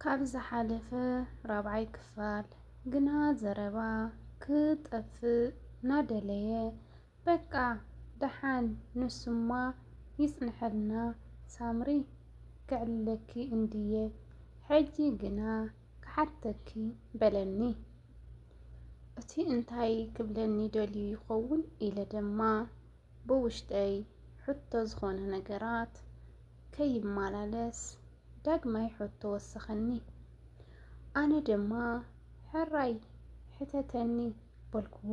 ካብዛ ሓለፈ ራብዓይ ክፋል ግና ዘረባ ክጠፍእ ናደለየ በቃ ደሓን ንሱማ ይጽንሐልና ሳምሪ ክዕለኪ እንድየ ሕጂ ግና ክሓተኪ በለኒ እቲ እንታይ ክብለኒ ደልዩ ይኸውን ኢለ ደማ ብውሽጠይ ሕቶ ዝኾነ ነገራት ከይመላለስ ዳግማይ ሕቶ ወሰኸኒ ኣነ ደማ ሕራይ ሕተተኒ በልክዎ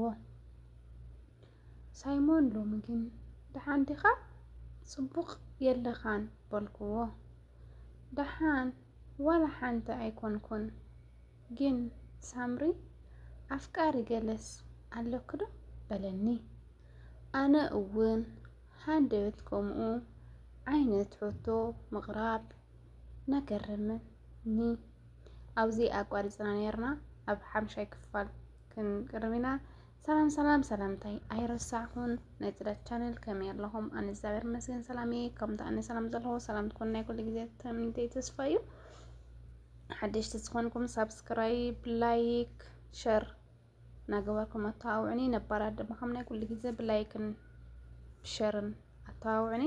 ሳይሞን ሎሚ ግን ደሓን ዲኻ ጽቡቕ የለኻን በልክዎ ደሓን ዋላ ሓንቲ ኣይኮንኩን ግን ሳምሪ ኣፍቃሪ ገለስ ኣለክዶ በለኒ ኣነ እውን ሃንደበት ከምኡ ዓይነት ሕቶ ምቕራብ ነገረመኒ ኣብዚ ኣቋሪፅና ነርና ኣብ ሓምሻይ ክፋል ክንቅርብ ኢና ሰላም ሰላምታይ ኣይረሳዕኹን ናይ ጽዳት ቻነል ከመይ ኣለኹም ኣነ እግዚአብሔር ይመስገን ሰላም እየ ከምቲ ኣነ ሰላም ዘለኹ ሰላም ትኩኑ ናይ ኩሉ ግዜ ተምኒተይ ተስፋ እዩ ሓደሽቲ ዝኾንኩም ሳብስክራይብ ላይክ ሸር ናገባርኩም ኣተዋውዕኒ ነባራት ድማ ከም ናይ ኩሉ ግዜ ብላይክን ብሸርን ኣተዋውዕኒ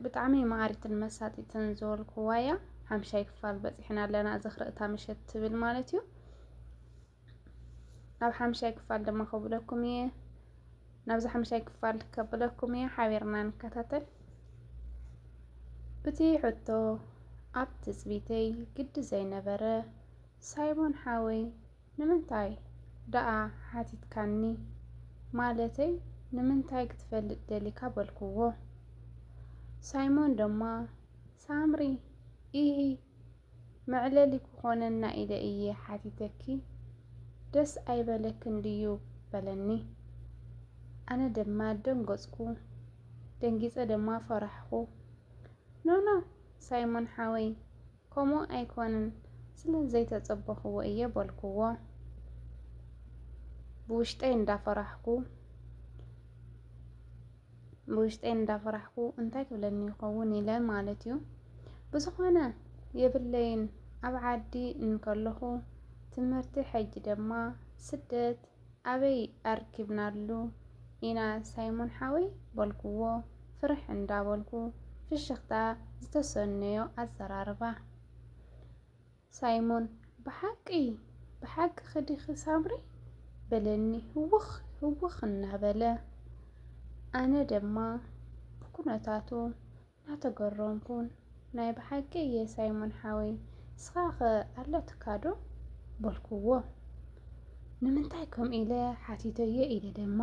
ብጣዕሚ ማዕሪትን መሳጢትን ዝበልክዋያ ሓምሻይ ክፋል በፂሕና ኣለና ዘኽርእታ ምሸት ትብል ማለት እዩ ናብ ሓምሻይ ክፋል ድማ ከብለኩም እየ ናብዚ ሓምሻይ ክፋል ከብለኩም እየ ሓቢርና ንከታተል እቲ ሕቶ ኣብ ትጽቢተይ ግዲ ዘይነበረ ሳይሞን ሓወይ ንምንታይ ደኣ ሓቲትካኒ ማለተይ ንምንታይ ክትፈልጥ ደሊካ በልክዎ ሳይሞን ደማ ሳምሪ ኢሂ መዕለሊ ክኾነና ኢለ እየ ሓቲተኪ ደስ ኣይበለክን ድዩ በለኒ ኣነ ደማ ደንገጽኩ ደንጊጸ ደማ ፈራሕኩ ኖ ሳይሞን ሓወይ ከምኡ ኣይኮንን ስለዘይተጸበኽዎ እየ በልክዎ ብውሽጠይ እንዳፈራሕኩ እንታይ ክብለኒ ይኸውን ኢለ ማለት እዩ ብዝኾነ የብለይን ኣብ ዓዲ እንከለኹ ትምህርቲ ሕጂ ደማ ስደት ኣበይ ኣርኪብናሉ ኢና ሳይሞን ሓወይ በልክዎ ፍርሕ እንዳበልኩ ፍሽኽታ ዝተሰነዮ ኣዘራርባ ሳይሞን ብሓቂ ኽዲኺ ሳምሪ በለኒ ህውኽ እናበለ ኣነ ደማ ብኩነታቱ ናተገረምኩን ናይ ብሓቂ እየ ሳይሞን ሓወይ ስኻኸ ኣለትካዶ በልክዎ ንምንታይ ከም ኢለ ሓቲተየ ኢለ ደማ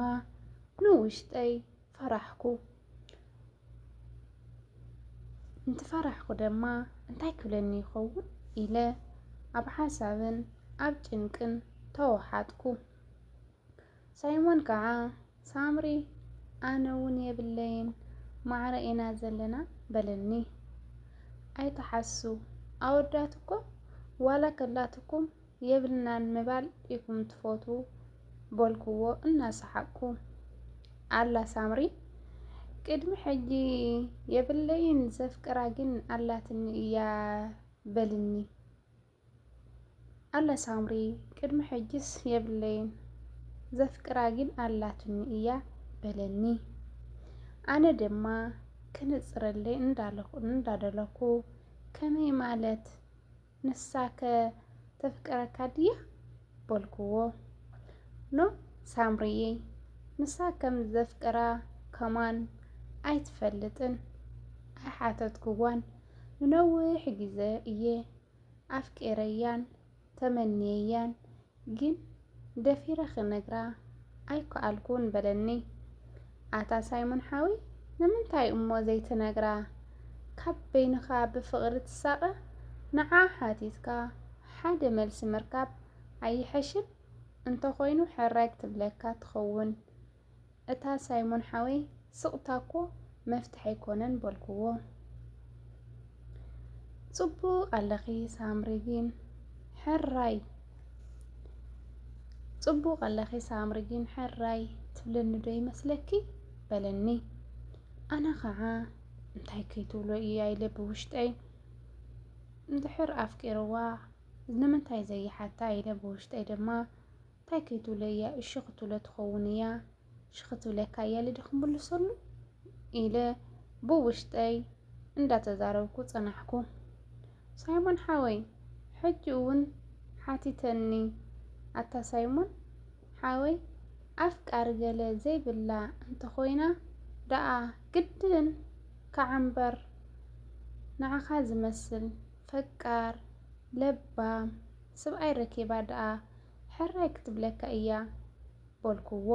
ንውሽጠይ ፈራሕኩ እንትፈራሕኩ ደማ እንታይ ክብለኒ ይኸውን ኢለ ኣብ ሓሳብን ኣብ ጭንቅን ተወሓጥኩ ሳይሞን ከዓ ሳምሪ ኣነ እውን የብለይን ማዕረ ኢና ዘለና በለኒ ኣይተሓሱ ኣወዳትኩም ዋላ ከላትኩም የብልናን ምባል ኢኩም ትፈቱ በልክዎ እናሰሓቅኩ ኣላ ሳምሪ ቅድሚ ሕጂ የብለይን ዘፍቅራ ግን ኣላትኒ እያ በልኒ ኣላ ሳምሪ ቅድሚ ሕጂስ የብለይን ዘፍቅራ ግን ኣላትኒ እያ በለኒ ኣነ ደማ ክንጽረለይ እንዳደለኩ ከመይ ማለት ንሳከ ተፍቅረካ ድያ በልክዎ ኖ ሳምሪዬ ንሳ ከም ዘፍቅራ ከማን ኣይትፈልጥን ኣይሓተትክዋን ንነዊሕ ግዜ እየ ኣፍቂረያን ተመንየያን ግን ደፊረ ክነግራ ኣይከኣልኩን በለኒ ኣታ ሳይሞን ሓዊ ንምንታይ እሞ ዘይትነግራ ካብ በይንኻ ብፍቕሪ ትሳቐ ንዓ ሓቲትካ ሓደ መልሲ ምርካብ ኣይሕሽን እንተኾይኑ ሕራይ ክትብለካ ትኸውን እታ ሳይሞን ሓወይ ስቕታ እኮ መፍትሒ ኣይኮነን በልክዎ ጽቡቕ ኣለኺ ሳምሪ ግን ሕራይ ትብለኒ ዶ ይመስለኪ በለኒ ኣነ ከዓ እንታይ ከይትብሎ እያ ኢለ ብውሽጠይ እንድሕር ኣፍቂርዋ ንምንታይ ዘይሓታ ኢለ ብውሽጠይ ድማ እንታይ ከይትብለያ እሺ ክትብሎ ትኸውን እያ እሺ ክትብለካ እያ ኢለ ድክምልሰሉ ኢለ ብውሽጠይ እንዳተዛረብኩ ፀናሕኩ። ሳይሞን ሓወይ ሕጂ እውን ሓቲተኒ ኣታ ሳይሞን ሓወይ ኣፍቃሪ ገለ ዘይብላ እንተኾይና ደኣ ግድን ከዓምበር ንዓኻ ዝመስል ፈቃር ለባም ሰብኣይ ረኪባ ደኣ ሕራይ ክትብለካ እያ በልክዎ።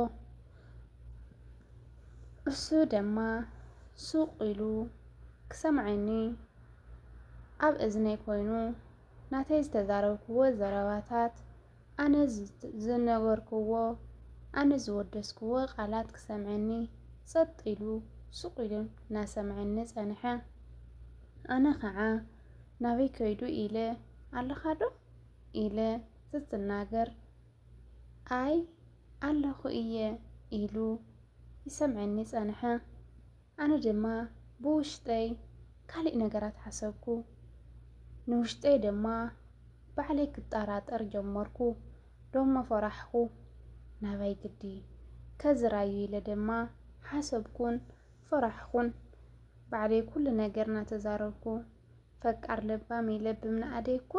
እሱ ድማ ሱቕ ኢሉ ክሰምዐኒ ኣብ እዝነይ ኮይኑ ናተይ ዝተዛረብክዎ ዘረባታት ኣነ ዝነበርክዎ ኣነ ዝወደስክዎ ቃላት ክሰምዐኒ ጸጥ ኢሉ ሱቕ ኢሉ እናሰምዐኒ ጸንሐ። ኣነ ከዓ ናበይ ከይዱ ኢለ ኣለኻ ዶ ኢለ ዝትናገር ኣይ ኣለኹ እየ ኢሉ ይሰምዐኒ ጸንሐ። ኣነ ድማ ብውሽጠይ ካልእ ነገራት ሓሰብኩ። ንውሽጠይ ድማ ባዕለይ ክጠራጠር ጀመርኩ። ደሞ ፈራሕኩ ናባይ ግዲ ከዝራዩ ኢለ ድማ ሓሰብኩን ፈራሕኩን። ባዕለይ ኩሉ ነገር እናተዛረብኩ ፈቃር ለባም ኢለ ብምንኣደይ እኮ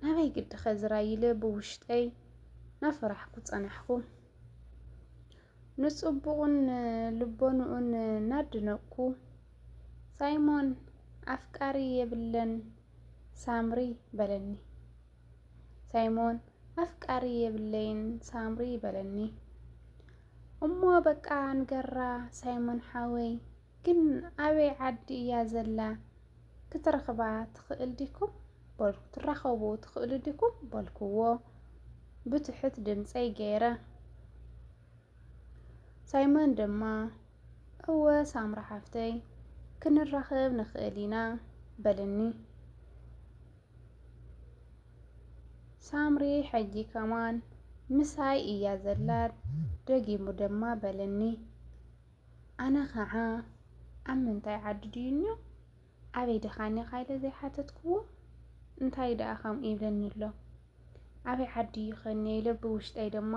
ናበይ ግዲ ከዝራዩ ኢለ ብውሽጠይ ናፈራሕኩ ጸናሕኩ። ንጽቡቕን ልቦንኡን እናድነቅኩ ሳይሞን ኣፍቃሪ የብለን ሳምሪ በለኒ። ሳይሞን ኣፍቃሪ የብለይን ሳምሪ በለኒ። እሞ በቃ ንገራ ሳይሞን ሓወይ ግን ኣበይ ዓዲ እያ ዘላ ክትረኽባ ትኽእል ዲኩም በልኩ ትራኸቡ ትኽእሉ ዲኩም በልክዎ ብትሕት ድምፀይ ገይረ። ሳይሞን ድማ እወ ሳምራ ሓፍተይ ክንራኸብ ንኽእል ኢና በለኒ። ሳምሪ ሕጂ ከማን ምሳይ እያ ዘላ ደጊሙ ድማ በለኒ። ኣነ ከዓ ኣብ ምንታይ ዓዲ ድዩኛ ኣበይ ድኻኒ ኻይለ ዘይሓተትክዎ እንታይ ደኣ ከምኡ ይብለኒ ኣሎ። ኣበይ ዓዲ ይኸኒ ኢለ ብውሽጠይ ድማ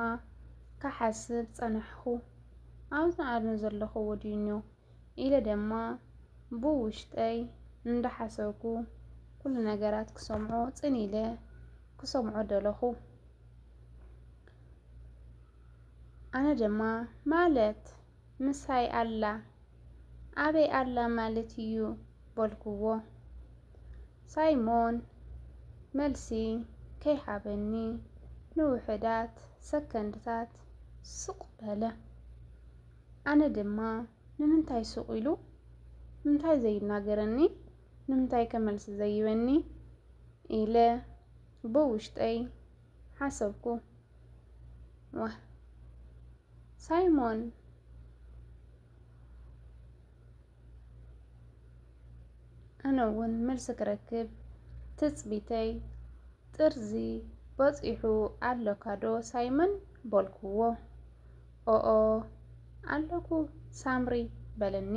ካሓስብ ጸናሕኩ። ኣብዚ ኣነ ዘለኽዎ ድዩኛ ኢለ ድማ ብውሽጠይ እንዳሓሰብኩ ኩሉ ነገራት ክሰምዖ ጽን ኢለ ክሰምዖ ደለኹ። ኣነ ድማ ማለት ምሳይ ኣላ ኣበይ ኣላ ማለት እዩ በልክዎ። ሳይሞን መልሲ ከይሃበኒ ንውሕዳት ሰከንድታት ስቕ በለ። ኣነ ድማ ንምንታይ ስቕ ኢሉ ንምንታይ ዘይናገረኒ ንምንታይ ከመልሲ ዘይበኒ ኢለ ብውሽጠይ ሓሰብኩ። ዋህ ሳይሞን ኣነ እውን መልሲ ክረክብ ትጽቢተይ ጥርዚ በፂሑ ኣለካ ዶ ሳይሞን በልክዎ። ኦኦ ኣለኩ ሳምሪ በለኒ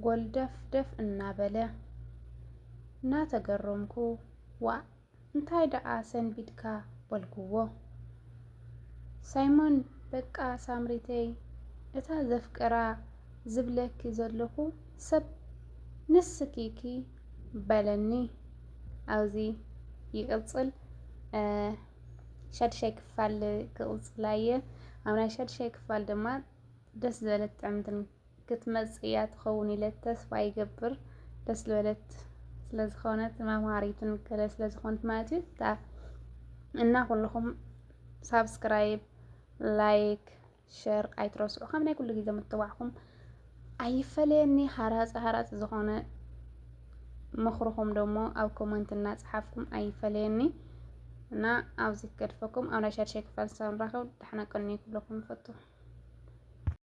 ጎልደፍ ደፍ እናበለ። እናተገረምኩ ዋ እንታይ ደኣ ሰንቢድካ በልክዎ። ሳይሞን በቃ ሳምሪተይ እታ ዘፍቅራ ዝብለኪ ዘለኹ ሰብ ንስኪኪ በለኒ። ኣብዚ ይቕጽል ሻድሻይ ክፋል ክቕጽላየ ኣብ ናይ ሻድሻይ ክፋል ድማ ደስ ዝበለት ጥዕምትን ክትመጽእ እያ ትኸውን ኢለ ተስፋ ይገብር። ደስ ዝበለት ስለዝኾነት መምሃሪትን ገለ ስለዝኾነት ማለት እዩ እና ኩልኹም ሳብስክራይብ ላይክ ሸር ኣይትረስዑ። ከም ናይ ኩሉ ግዜ ምትባዕኹም ኣይፈለየኒ። ሃራፅ ዝኾነ ምኽርኹም ደሞ ኣብ ኮመንት እናፅሓፍኩም ኣይፈለየኒ እና ኣብዚ ከድፈኩም ኣብ ናይ ሻድሻይ ክፋል ሳብ ንራኸብ ደሕና ቀኒ ኩለኩም ይፈቱ።